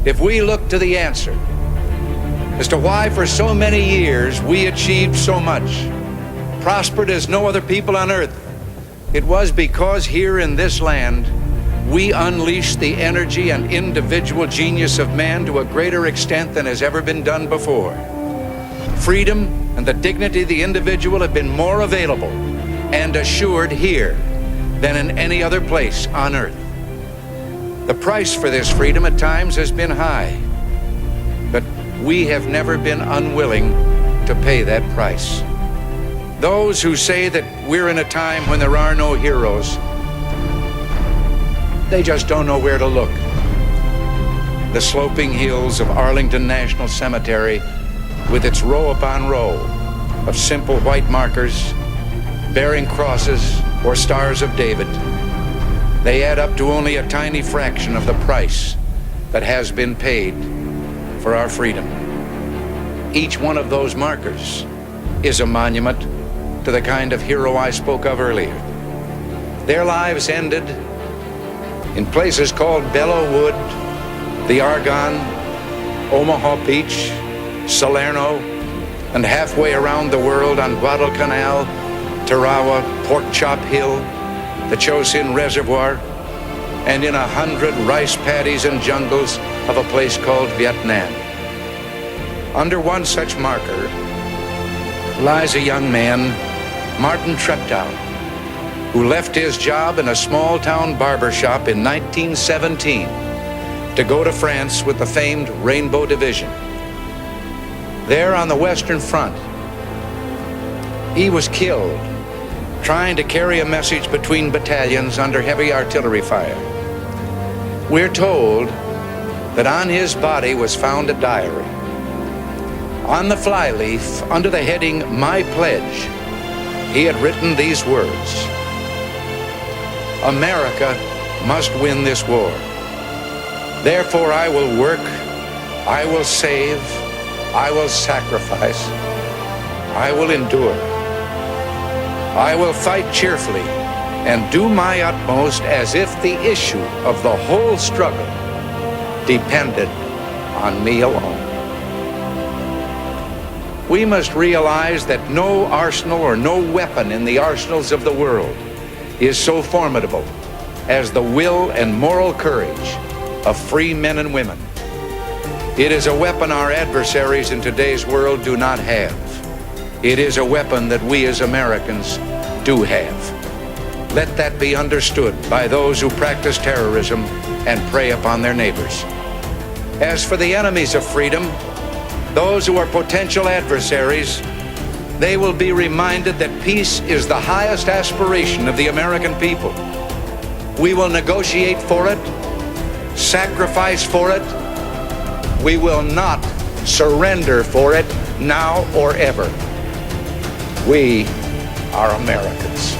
if we look to the answer as to why for so many years we achieved so much, prospered as no other people on earth, it was because here in this land we unleashed the energy and individual genius of man to a greater extent than has ever been done before. Freedom and the dignity of the individual have been more available and assured here than in any other place on earth. The price for this freedom at times has been high, but we have never been unwilling to pay that price. Those who say that we're in a time when there are no heroes, they just don't know where to look. The sloping hills of Arlington National Cemetery, with its row upon row of simple white markers bearing crosses or stars of David, they add up to only a tiny fraction of the price that has been paid for our freedom. Each one of those markers is a monument to the kind of hero I spoke of earlier. Their lives ended in places called Belleau Wood, the Argonne, Omaha Beach, Salerno, and halfway around the world on Guadalcanal, Tarawa, Pork Chop Hill, the Chosin Reservoir, and in 100 rice paddies and jungles of a place called Vietnam. Under one such marker lies a young man, Martin Treptow, who left his job in a small-town barber shop in 1917 to go to France with the famed Rainbow Division. There on the Western Front, he was killed trying to carry a message between battalions under heavy artillery fire. We're told that on his body was found a diary. On the flyleaf, under the heading, "My Pledge," he had written these words: "America must win this war. Therefore I will work, I will save, I will sacrifice, I will endure. I will fight cheerfully and do my utmost as if the issue of the whole struggle depended on me alone." We must realize that no arsenal or no weapon in the arsenals of the world is so formidable as the will and moral courage of free men and women. It is a weapon our adversaries in today's world do not have. It is a weapon that we as Americans do have. Let that be understood by those who practice terrorism and prey upon their neighbors. As for the enemies of freedom, those who are potential adversaries, they will be reminded that peace is the highest aspiration of the American people. We will negotiate for it, sacrifice for it. We will not surrender for it now or ever. We are Americans.